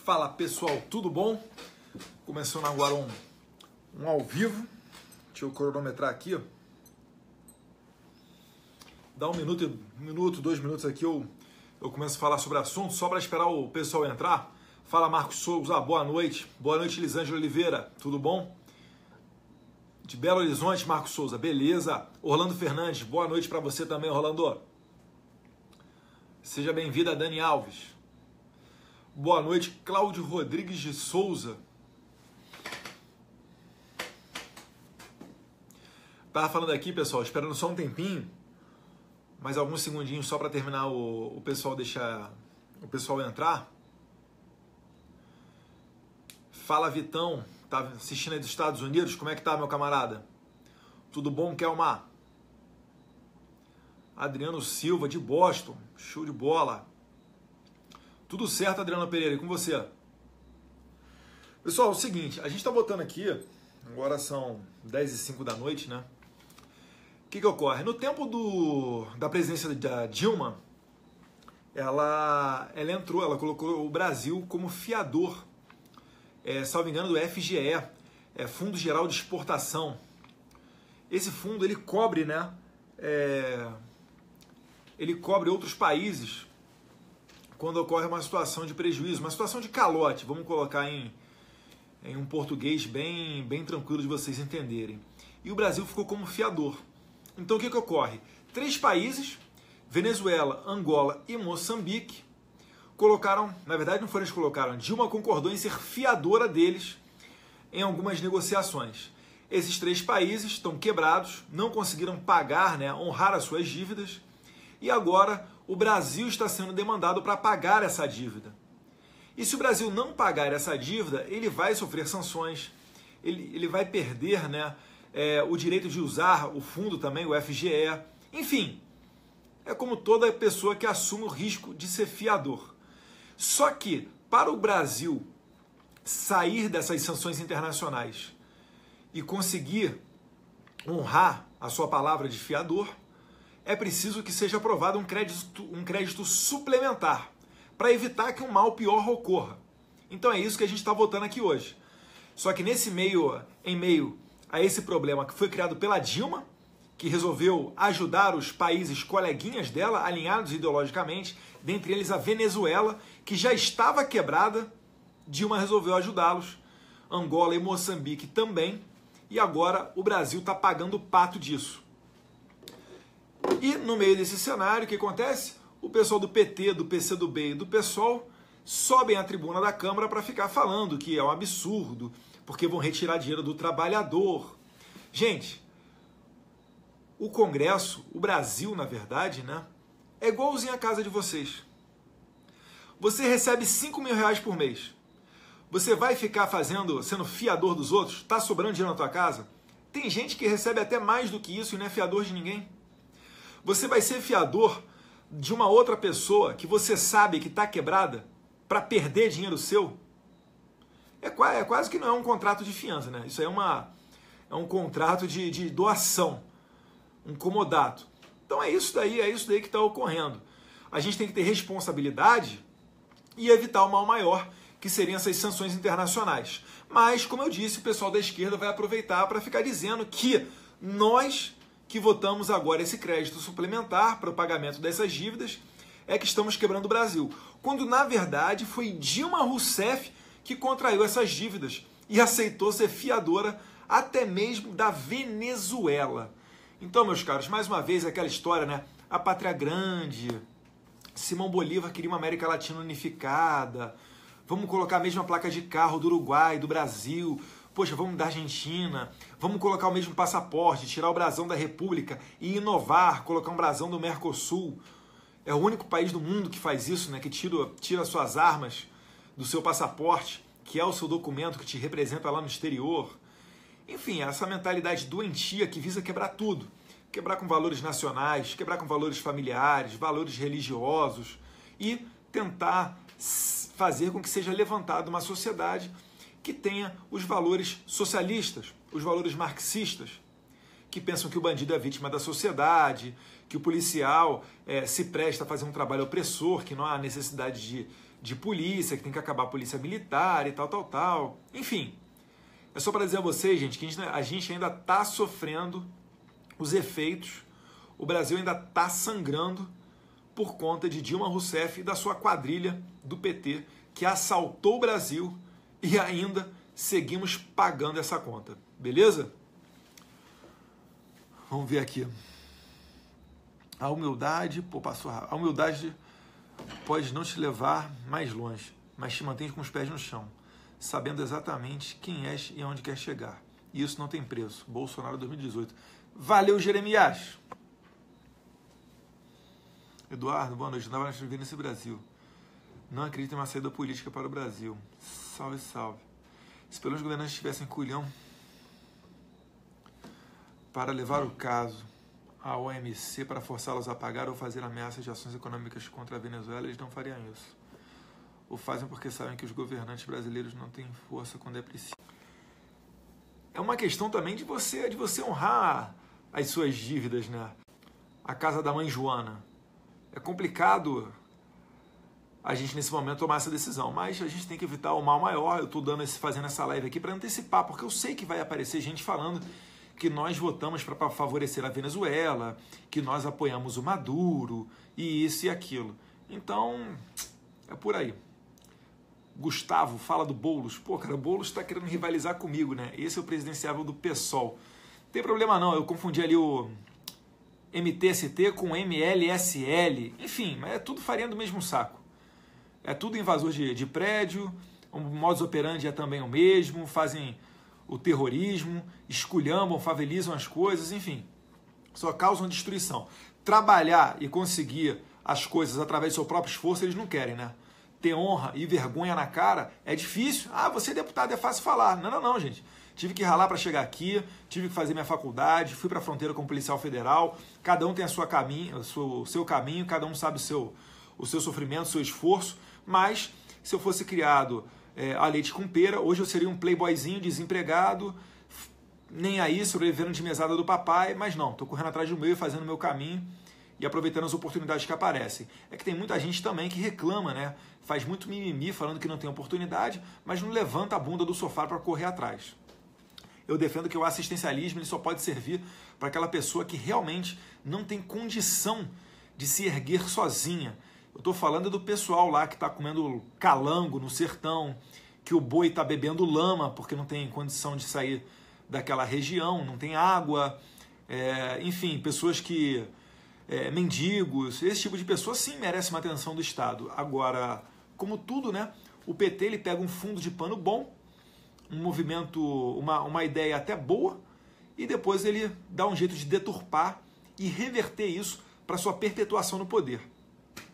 Fala pessoal, tudo bom? Começando agora um ao vivo. Deixa eu cronometrar aqui. Ó. Dá um minuto, 2 minutos aqui, eu começo a falar sobre assunto, só para esperar o pessoal entrar. Fala Marcos Souza, boa noite. Boa noite, Lisângela Oliveira, tudo bom? De Belo Horizonte, Marcos Souza, beleza. Orlando Fernandes, boa noite para você também, Orlando. Seja bem-vinda, Dani Alves. Boa noite, Cláudio Rodrigues de Souza. Tava falando aqui, pessoal, esperando só um tempinho, mais alguns segundinhos só para terminar o pessoal deixar o pessoal entrar. Fala Vitão, tá assistindo aí dos Estados Unidos? Como é que tá, meu camarada? Tudo bom, Kelmar? Adriano Silva de Boston, show de bola. Tudo certo, Adriano Pereira, e com você? Pessoal, é o seguinte, a gente está botando aqui, agora são 10h05 da noite, né? O que ocorre? No tempo da presidência da Dilma, ela entrou, ela colocou o Brasil como fiador, salvo engano, do FGE, Fundo Geral de Exportação. Esse fundo, ele cobre, né? Ele cobre outros países quando ocorre uma situação de prejuízo, uma situação de calote, vamos colocar em um português bem tranquilo de vocês entenderem. E o Brasil ficou como fiador. Então o que ocorre? 3 países, Venezuela, Angola e Moçambique, colocaram, na verdade não foram eles que colocaram, Dilma concordou em ser fiadora deles em algumas negociações. Esses 3 países estão quebrados, não conseguiram pagar, né, honrar as suas dívidas, e agora o Brasil está sendo demandado para pagar essa dívida. E se o Brasil não pagar essa dívida, ele vai sofrer sanções, ele vai perder, né, o direito de usar o fundo também, o FGE. Enfim, é como toda pessoa que assume o risco de ser fiador. Só que, para o Brasil sair dessas sanções internacionais e conseguir honrar a sua palavra de fiador, é preciso que seja aprovado um crédito suplementar para evitar que um mal pior ocorra. Então é isso que a gente está votando aqui hoje. Só que em meio a esse problema que foi criado pela Dilma, que resolveu ajudar os países coleguinhas dela, alinhados ideologicamente, dentre eles a Venezuela, que já estava quebrada, Dilma resolveu ajudá-los, Angola e Moçambique também, e agora o Brasil está pagando o pato disso. E no meio desse cenário, o que acontece? O pessoal do PT, do PCdoB e do PSOL sobem à tribuna da Câmara para ficar falando que é um absurdo, porque vão retirar dinheiro do trabalhador. Gente, o Congresso, o Brasil, na verdade, né, é igualzinho a casa de vocês. Você recebe 5 mil reais por mês. Você vai ficar sendo fiador dos outros? Está sobrando dinheiro na tua casa? Tem gente que recebe até mais do que isso e não é fiador de ninguém. Você vai ser fiador de uma outra pessoa que você sabe que está quebrada para perder dinheiro seu? É quase que não é um contrato de fiança, né? Isso aí é um contrato de doação, um comodato. Então é isso daí que está ocorrendo. A gente tem que ter responsabilidade e evitar o mal maior, que seriam essas sanções internacionais. Mas, como eu disse, o pessoal da esquerda vai aproveitar para ficar dizendo que nós que votamos agora esse crédito suplementar para o pagamento dessas dívidas é que estamos quebrando o Brasil. Quando, na verdade, foi Dilma Rousseff que contraiu essas dívidas e aceitou ser fiadora até mesmo da Venezuela. Então, meus caros, mais uma vez aquela história, né? A pátria grande, Simão Bolívar queria uma América Latina unificada, vamos colocar a mesma placa de carro do Uruguai, do Brasil, poxa, vamos da Argentina, vamos colocar o mesmo passaporte, tirar o brasão da República e inovar, colocar um brasão do Mercosul. É o único país do mundo que faz isso, né? Que tira suas armas do seu passaporte, que é o seu documento que te representa lá no exterior. Enfim, essa mentalidade doentia que visa quebrar tudo. Quebrar com valores nacionais, quebrar com valores familiares, valores religiosos e tentar fazer com que seja levantada uma sociedade que tenha os valores socialistas, os valores marxistas, que pensam que o bandido é vítima da sociedade, que o policial se presta a fazer um trabalho opressor, que não há necessidade de polícia, que tem que acabar a polícia militar e tal. Enfim, é só para dizer a vocês, gente, que a gente ainda está sofrendo os efeitos, o Brasil ainda está sangrando por conta de Dilma Rousseff e da sua quadrilha do PT, que assaltou o Brasil e ainda seguimos pagando essa conta. Beleza? Vamos ver aqui. A humildade, passou rápido. A humildade pode não te levar mais longe, mas te mantém com os pés no chão, sabendo exatamente quem és e aonde quer chegar. E isso não tem preço. Bolsonaro 2018. Valeu, Jeremias! Eduardo, boa noite. Não estava vivendo nesse Brasil. Não acredito em uma saída política para o Brasil. Salve, salve. Se pelos governantes tivessem culhão para levar o caso à OMC para forçá-los a pagar ou fazer ameaças de ações econômicas contra a Venezuela, eles não fariam isso. O fazem porque sabem que os governantes brasileiros não têm força quando é preciso. É uma questão também de você honrar as suas dívidas, né? A casa da mãe Joana. É complicado a gente nesse momento tomar essa decisão, mas a gente tem que evitar o mal maior. Eu estou fazendo essa live aqui para antecipar, porque eu sei que vai aparecer gente falando que nós votamos para favorecer a Venezuela, que nós apoiamos o Maduro, e isso e aquilo. Então, é por aí. Gustavo fala do Boulos. Pô, cara, o Boulos está querendo rivalizar comigo, né? Esse é o presidenciável do PSOL. Não tem problema não, eu confundi ali o MTST com MLSL. Enfim, mas é tudo farinha do mesmo saco. É tudo invasor de prédio, o modus operandi é também o mesmo, fazem o terrorismo, esculhambam, favelizam as coisas, enfim, só causam destruição. Trabalhar e conseguir as coisas através do seu próprio esforço, eles não querem, né? Ter honra e vergonha na cara é difícil. Ah, você é deputado, é fácil falar. Não, gente. Tive que ralar para chegar aqui, tive que fazer minha faculdade, fui para a fronteira como policial federal, cada um tem o seu caminho, cada um sabe o seu sofrimento, o seu esforço, mas se eu fosse criado a leite com pera, hoje eu seria um playboyzinho desempregado, nem aí, sobrevivendo de mesada do papai, mas não, estou correndo atrás do meu e fazendo o meu caminho e aproveitando as oportunidades que aparecem. É que tem muita gente também que reclama, né? Faz muito mimimi falando que não tem oportunidade, mas não levanta a bunda do sofá para correr atrás. Eu defendo que o assistencialismo ele só pode servir para aquela pessoa que realmente não tem condição de se erguer sozinha. Eu estou falando do pessoal lá que está comendo calango no sertão, que o boi está bebendo lama porque não tem condição de sair daquela região, não tem água, enfim, pessoas que... mendigos, esse tipo de pessoa sim merece uma atenção do Estado. Agora, como tudo, né? O PT ele pega um fundo de pano bom, um movimento, uma ideia até boa, e depois ele dá um jeito de deturpar e reverter isso para sua perpetuação no poder.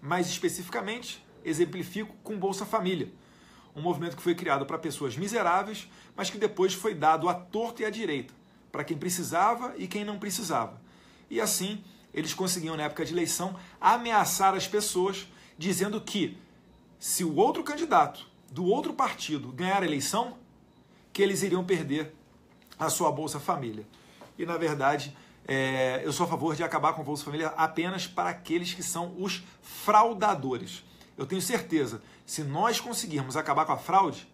Mais especificamente, exemplifico com Bolsa Família, um movimento que foi criado para pessoas miseráveis, mas que depois foi dado à torta e à direita, para quem precisava e quem não precisava. E assim, eles conseguiam, na época de eleição, ameaçar as pessoas, dizendo que se o outro candidato do outro partido ganhar a eleição, que eles iriam perder a sua Bolsa Família. E, na verdade, eu sou a favor de acabar com a Bolsa Família apenas para aqueles que são os fraudadores. Eu tenho certeza, se nós conseguirmos acabar com a fraude,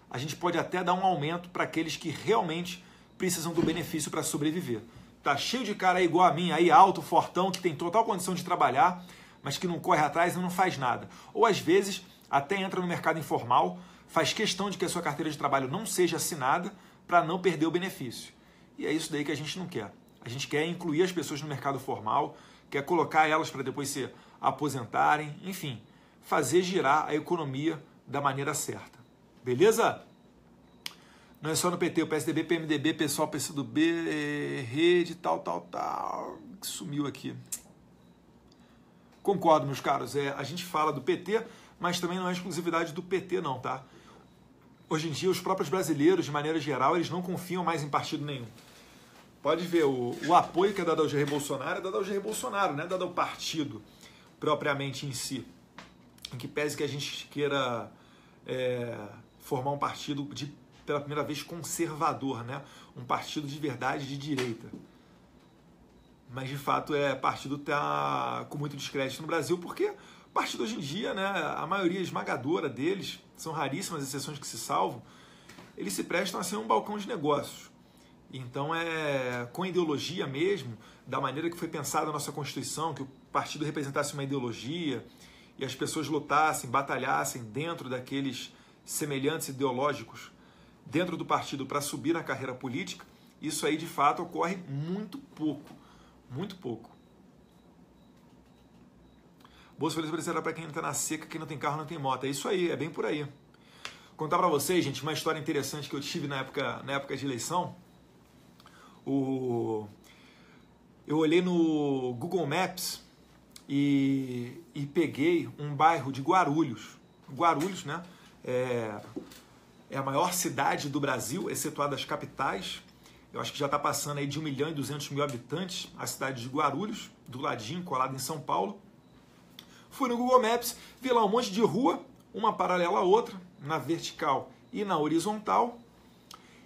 a gente pode até dar um aumento para aqueles que realmente precisam do benefício para sobreviver. Tá cheio de cara igual a mim, aí alto, fortão, que tem total condição de trabalhar, mas que não corre atrás e não faz nada. Ou às vezes até entra no mercado informal, faz questão de que a sua carteira de trabalho não seja assinada para não perder o benefício. E é isso daí que a gente não quer. A gente quer incluir as pessoas no mercado formal, quer colocar elas para depois se aposentarem, enfim, fazer girar a economia da maneira certa. Beleza? Não é só no PT, o PSDB, PMDB, pessoal, PCdoB, rede, tal, que sumiu aqui. Concordo, meus caros, a gente fala do PT, mas também não é exclusividade do PT não, tá? Hoje em dia, os próprios brasileiros, de maneira geral, eles não confiam mais em partido nenhum. Pode ver, o apoio que é dado ao Jair Bolsonaro é dado ao Jair Bolsonaro, não é dado ao partido propriamente em si. Em que pese que a gente queira formar um partido pela primeira vez conservador, né? Um partido de verdade de direita. Mas, de fato, partido está com muito descrédito no Brasil, porque partido hoje em dia, né, a maioria esmagadora deles, são raríssimas exceções que se salvam, eles se prestam a ser um balcão de negócios. Então, com ideologia mesmo, da maneira que foi pensada a nossa Constituição, que o partido representasse uma ideologia e as pessoas lutassem, batalhassem dentro daqueles semelhantes ideológicos dentro do partido para subir na carreira política, isso aí de fato ocorre muito pouco. Muito pouco. Bolsa Feliz será para quem não está na seca, quem não tem carro não tem moto. É isso aí, é bem por aí. Vou contar para vocês, gente, uma história interessante que eu tive na época de eleição. Eu olhei no Google Maps e peguei um bairro de Guarulhos. Guarulhos, né? É a maior cidade do Brasil, excetuado as capitais. Eu acho que já está passando aí de 1.200.000 habitantes, a cidade de Guarulhos, do ladinho, colado em São Paulo. Fui no Google Maps, vi lá um monte de rua, uma paralela à outra, na vertical e na horizontal,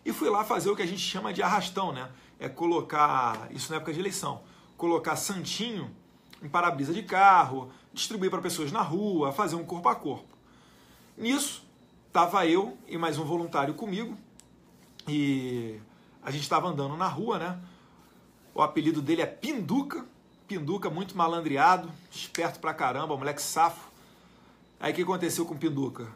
e fui lá fazer o que a gente chama de arrastão, né? É colocar, isso na época de eleição, colocar santinho em para-brisa de carro, distribuir para pessoas na rua, fazer um corpo a corpo. Nisso, estava eu e mais um voluntário comigo, e a gente estava andando na rua, né? O apelido dele é Pinduca. Pinduca, muito malandreado, esperto pra caramba, moleque safo. Aí o que aconteceu com o Pinduca?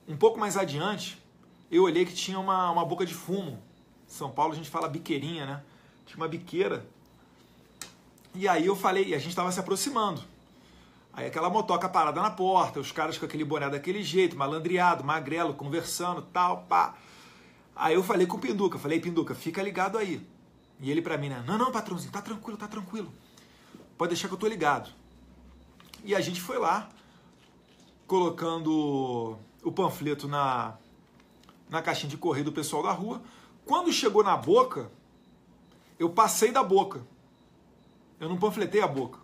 Um pouco mais adiante, eu olhei que tinha uma boca de fumo. Em São Paulo a gente fala biqueirinha, né? Tinha uma biqueira. E aí eu falei, e a gente estava se aproximando. Aí aquela motoca parada na porta, os caras com aquele boné daquele jeito, malandreado, magrelo, conversando, tal, pá. Aí eu falei com o Pinduca, Pinduca, fica ligado aí. E ele pra mim, né? Não, patrãozinho, tá tranquilo. Pode deixar que eu tô ligado. E a gente foi lá, colocando o panfleto na caixinha de correio do pessoal da rua. Quando chegou na boca, eu passei da boca. Eu não panfletei a boca.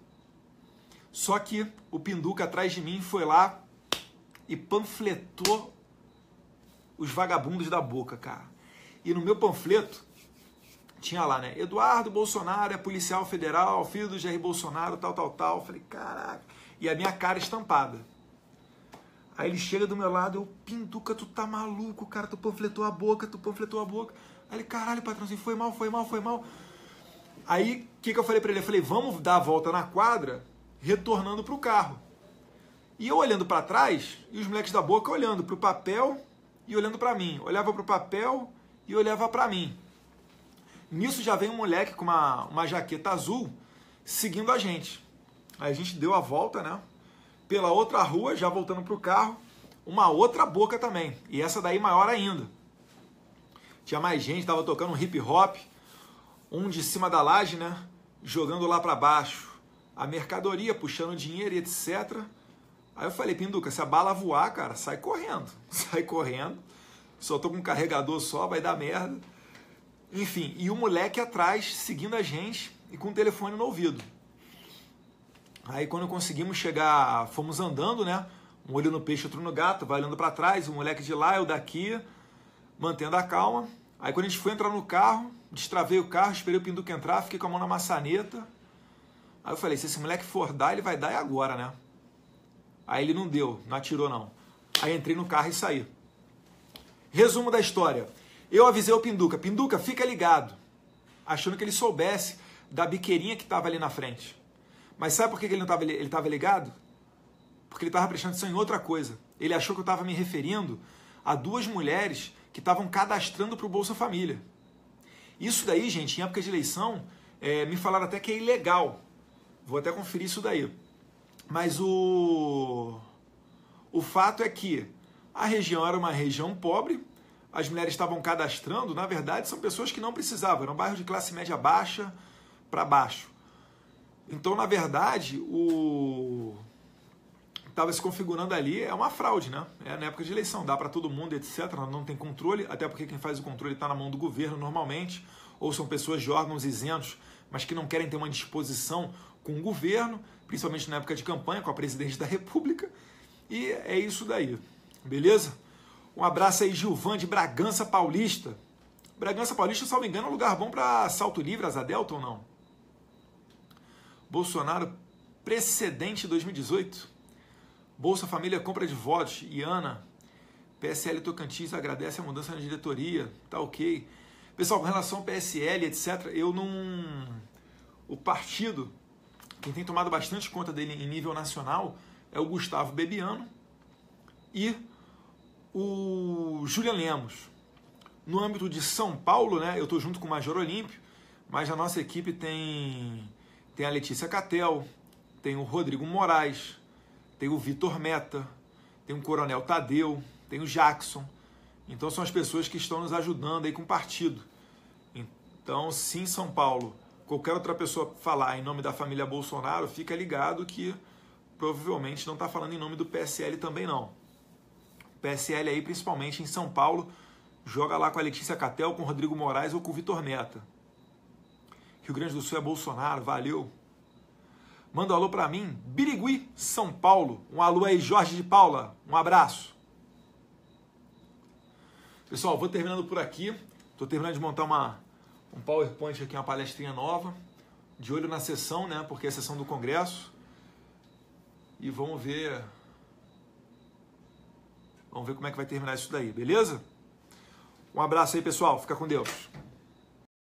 Só que o Pinduca atrás de mim foi lá e panfletou os vagabundos da boca, cara. E no meu panfleto tinha lá, né? Eduardo Bolsonaro é policial federal, filho do Jair Bolsonaro, tal. Falei, caraca. E a minha cara estampada. Aí ele chega do meu lado, eu, Pinduca, tu tá maluco, cara, tu panfletou a boca. Aí ele, caralho, patrãozinho, foi mal. Aí, o que eu falei pra ele? Eu falei, vamos dar a volta na quadra, retornando pro carro. E eu olhando pra trás, e os moleques da boca olhando pro papel e olhando pra mim. Olhava pro papel e olhava pra mim. Nisso já vem um moleque com uma jaqueta azul seguindo a gente. Aí a gente deu a volta, né? Pela outra rua, já voltando pro carro, uma outra boca também. E essa daí maior ainda. Tinha mais gente, tava tocando um hip hop, um de cima da laje, né? Jogando lá para baixo a mercadoria, puxando dinheiro e etc. Aí eu falei, Pinduca, se a bala voar, cara, sai correndo. Sai correndo. Só tô com um carregador só, vai dar merda. Enfim, e o moleque atrás, seguindo a gente e com o telefone no ouvido. Aí quando conseguimos chegar, fomos andando, né? Um olho no peixe, outro no gato, vai olhando para trás, o moleque de lá, eu daqui, mantendo a calma. Aí quando a gente foi entrar no carro, destravei o carro, esperei o Pinduca entrar, fiquei com a mão na maçaneta. Aí eu falei, se esse moleque for dar, ele vai dar agora, né? Aí ele não deu, não atirou não. Aí entrei no carro e saí. Resumo da história. Eu avisei o Pinduca, Pinduca, fica ligado. Achando que ele soubesse da biqueirinha que estava ali na frente. Mas sabe por que ele estava ligado? Porque ele estava prestando atenção em outra coisa. Ele achou que eu estava me referindo a duas mulheres que estavam cadastrando para o Bolsa Família. Isso daí, gente, em época de eleição, me falaram até que é ilegal. Vou até conferir isso daí. Mas o fato é que a região era uma região pobre, as mulheres estavam cadastrando, na verdade, são pessoas que não precisavam, era um bairro de classe média baixa para baixo. Então, na verdade, estava se configurando ali, é uma fraude, né? É na época de eleição, dá para todo mundo, etc. Não tem controle, até porque quem faz o controle está na mão do governo normalmente, ou são pessoas de órgãos isentos, mas que não querem ter uma disposição com o governo, principalmente na época de campanha, com a presidente da República, e é isso daí, beleza? Um abraço aí, Gilvan, de Bragança Paulista. Bragança Paulista, se não me engano, é um lugar bom para Salto Livre, Asa Delta ou não? Bolsonaro precedente 2018. Bolsa Família compra de votos. Iana, PSL Tocantins agradece a mudança na diretoria. Tá ok. Pessoal, com relação ao PSL, etc., eu não... O partido, quem tem tomado bastante conta dele em nível nacional é o Gustavo Bebiano e o Julian Lemos. No âmbito de São Paulo, né, eu estou junto com o Major Olímpio, mas a nossa equipe tem a Letícia Catel, tem o Rodrigo Moraes, tem o Vitor Meta, tem o Coronel Tadeu, tem o Jackson. Então são as pessoas que estão nos ajudando aí com o partido. Então, se em São Paulo qualquer outra pessoa falar em nome da família Bolsonaro, fica ligado que provavelmente não está falando em nome do PSL também não. O PSL aí, principalmente em São Paulo, joga lá com a Letícia Catel, com o Rodrigo Moraes ou com o Vitor Meta. Rio Grande do Sul é Bolsonaro, valeu. Manda um alô pra mim, Birigui, São Paulo. Um alô aí, Jorge de Paula, um abraço. Pessoal, vou terminando por aqui. Estou terminando de montar um PowerPoint aqui, uma palestrinha nova. De olho na sessão, né? Porque é a sessão do Congresso. E vamos ver como é que vai terminar isso daí, beleza? Um abraço aí, pessoal. Fica com Deus.